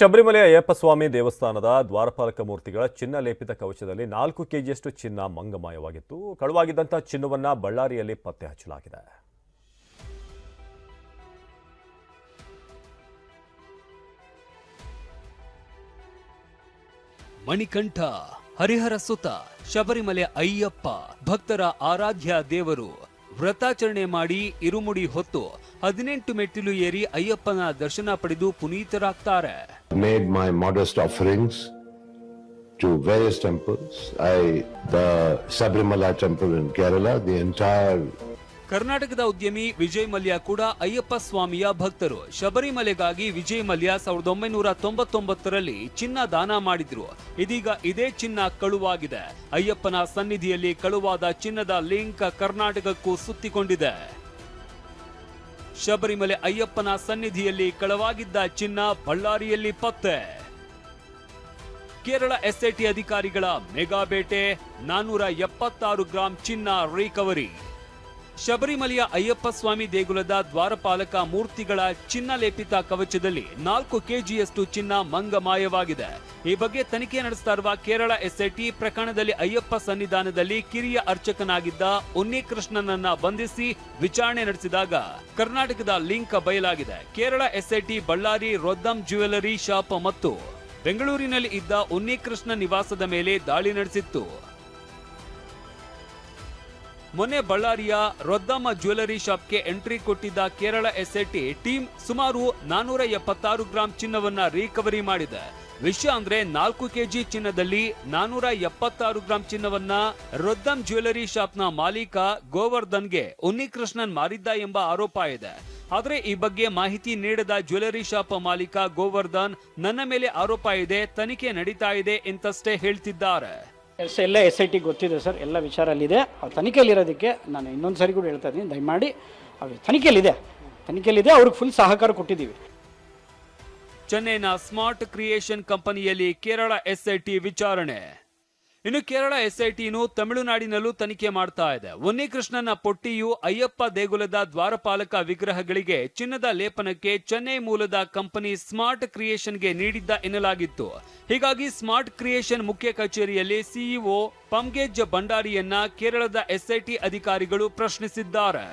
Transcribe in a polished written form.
ಶಬರಿಮಲೆ ಅಯ್ಯಪ್ಪ ಸ್ವಾಮಿ ದೇವಸ್ಥಾನದ ದ್ವಾರಪಾಲಕ ಮೂರ್ತಿಗಳ ಚಿನ್ನ ಲೇಪಿತ ಕವಚದಲ್ಲಿ 4 ಕೆಜಿಯಷ್ಟು ಚಿನ್ನ ಮಂಗಮಾಯವಾಗಿತ್ತು. ಕಳುವಾಗಿದ್ದಂತಹ ಚಿನ್ನವನ್ನ ಬಳ್ಳಾರಿಯಲ್ಲಿ ಪತ್ತೆ ಹಚ್ಚಲಾಗಿದೆ. ಮಣಿಕಂಠ ಹರಿಹರ ಸುತ ಶಬರಿಮಲೆ ಅಯ್ಯಪ್ಪ ಭಕ್ತರ ಆರಾಧ್ಯ ದೇವರು. ವ್ರತಾಚರಣೆ ಮಾಡಿ ಇರುಮುಡಿ ಹೊತ್ತು 18 ಮೆಟ್ಟಿಲು ಏರಿ ಅಯ್ಯಪ್ಪನ ದರ್ಶನ ಪಡೆದು ಪುನೀತರಾಗ್ತಾರೆ. Made my modest offerings to various temples. The Sabrimala temple in Kerala, the entire. ಕರ್ನಾಟಕದ ಉದ್ಯಮಿ ವಿಜಯ್ ಮಲ್ಯ ಕೂಡ ಅಯ್ಯಪ್ಪ ಸ್ವಾಮಿಯ ಭಕ್ತರು. ಶಬರಿಮಲೆಗಾಗಿ ವಿಜಯ್ ಮಲ್ಯ 1999ರಲ್ಲಿ ಚಿನ್ನ ದಾನ ಮಾಡಿದ್ರು. ಇದೀಗ ಇದೇ ಚಿನ್ನ ಕಳುವಾಗಿದೆ. ಅಯ್ಯಪ್ಪನ ಸನ್ನಿಧಿಯಲ್ಲಿ ಕಳುವಾದ ಚಿನ್ನದ ಲಿಂಕ್ ಕರ್ನಾಟಕಕ್ಕೂ ಸುತ್ತಿಕೊಂಡಿದೆ. ಶಬರಿಮಲೆ ಅಯ್ಯಪ್ಪನ ಸನ್ನಿಧಿಯಲ್ಲಿ ಕಳವಾಗಿದ್ದ ಚಿನ್ನ ಬಳ್ಳಾರಿಯಲ್ಲಿ ಪತ್ತೆ. ಕೇರಳ ಎಸ್ಐಟಿ ಅಧಿಕಾರಿಗಳ ಮೆಗಾ ಬೇಟೆ, 476 ಗ್ರಾಂ ಚಿನ್ನ ರಿಕವರಿ. ಶಬರಿಮಲೆಯ ಅಯ್ಯಪ್ಪ ಸ್ವಾಮಿ ದೇಗುಲದ ದ್ವಾರಪಾಲಕ ಮೂರ್ತಿಗಳ ಚಿನ್ನ ಲೇಪಿತ ಕವಚದಲ್ಲಿ 4 ಕೆಜಿಯಷ್ಟು ಚಿನ್ನ ಮಂಗಮಾಯವಾಗಿದೆ. ಈ ಬಗ್ಗೆ ತನಿಖೆ ನಡೆಸ್ತಾ ಇರುವ ಕೇರಳ ಎಸ್ಐಟಿ ಪ್ರಕರಣದಲ್ಲಿ ಅಯ್ಯಪ್ಪ ಸನ್ನಿಧಾನದಲ್ಲಿ ಕಿರಿಯ ಅರ್ಚಕನಾಗಿದ್ದ ಉನ್ನಿಕೃಷ್ಣನನ್ನ ಬಂಧಿಸಿ ವಿಚಾರಣೆ ನಡೆಸಿದಾಗ ಕರ್ನಾಟಕದ ಲಿಂಕ್ ಬಯಲಾಗಿದೆ. Kerala SIT Ballari Roddam jewellery shop ಮತ್ತು ಬೆಂಗಳೂರಿನಲ್ಲಿ ಇದ್ದ ಉನ್ನಿಕೃಷ್ಣ ನಿವಾಸದ ಮೇಲೆ ದಾಳಿ ನಡೆಸಿತ್ತು. ಮೊನ್ನೆ ಬಳ್ಳಾರಿಯ ರೊದ್ದಮ್ಮ ಜ್ಯುವೆಲರಿ ಶಾಪ್ಗೆ ಎಂಟ್ರಿ ಕೊಟ್ಟಿದ್ದ ಕೇರಳ ಎಸ್ಐಟಿ ಟೀಮ್ ಸುಮಾರು 476 ಗ್ರಾಂ ಚಿನ್ನವನ್ನ ರಿಕವರಿ ಮಾಡಿದೆ. ವಿಷಯ ಅಂದ್ರೆ 4 ಕೆಜಿ ಚಿನ್ನದಲ್ಲಿ 476 ಗ್ರಾಂ ಚಿನ್ನವನ್ನ ರೊದ್ದಂ ಜ್ಯುವೆಲರಿ ಶಾಪ್ನ ಮಾಲೀಕ ಗೋವರ್ಧನ್ಗೆ ಉನ್ನಿಕೃಷ್ಣನ್ ಮಾರಿದ್ದ ಎಂಬ ಆರೋಪ ಇದೆ. ಆದ್ರೆ ಈ ಬಗ್ಗೆ ಮಾಹಿತಿ ನೀಡದ ಜ್ಯುವೆಲರಿ ಶಾಪ್ ಮಾಲೀಕ ಗೋವರ್ಧನ್ ನನ್ನ ಮೇಲೆ ಆರೋಪ ಇದೆ, ತನಿಖೆ ನಡೀತಾ ಇದೆ ಎಂತಷ್ಟೇ ಹೇಳ್ತಿದ್ದಾರೆ. ಎಲ್ಲ SIT ಗೊತ್ತಿದೆ ಸರ್, ಎಲ್ಲ ವಿಚಾರ ಅಲ್ಲಿದೆ. ತನಿಖೆಯಲ್ಲಿರೋದಕ್ಕೆ ನಾನು ಇನ್ನೊಂದು ಸರಿ ಕೂಡ ಹೇಳ್ತಾ ಇದ್ದೀನಿ, ದಯಮಾಡಿ ತನಿಖೆಯಲ್ಲಿದೆ ಅವ್ರಿಗೆ ಫುಲ್ ಸಹಕಾರ ಕೊಟ್ಟಿದ್ದೀವಿ. ಚೆನ್ನೈನ ಸ್ಮಾರ್ಟ್ ಕ್ರಿಯೇಷನ್ ಕಂಪನಿಯಲ್ಲಿ ಕೇರಳ SIT ವಿಚಾರಣೆ. ಇನ್ನು ಕೇರಳ SITನು ತಮಿಳುನಾಡಿನಲ್ಲೂ ತನಿಖೆ ಮಾಡ್ತಾ ಇದೆ. ಉನ್ನಿಕೃಷ್ಣನ ಪೊಟ್ಟಿಯು ಅಯ್ಯಪ್ಪ ದೇಗುಲದ ದ್ವಾರಪಾಲಕ ವಿಗ್ರಹಗಳಿಗೆ ಚಿನ್ನದ ಲೇಪನಕ್ಕೆ ಚೆನ್ನೈ ಮೂಲದ ಕಂಪನಿ ಸ್ಮಾರ್ಟ್ ಕ್ರಿಯೇಷನ್ಗೆ ನೀಡಿದ್ದ ಎನ್ನಲಾಗಿತ್ತು. ಹೀಗಾಗಿ ಸ್ಮಾರ್ಟ್ ಕ್ರಿಯೇಷನ್ ಮುಖ್ಯ ಕಚೇರಿಯಲ್ಲಿ CEO ಪಮ್ಗೇಜ್ ಭಂಡಾರಿಯನ್ನ ಕೇರಳದ SIT ಅಧಿಕಾರಿಗಳು ಪ್ರಶ್ನಿಸಿದ್ದಾರೆ.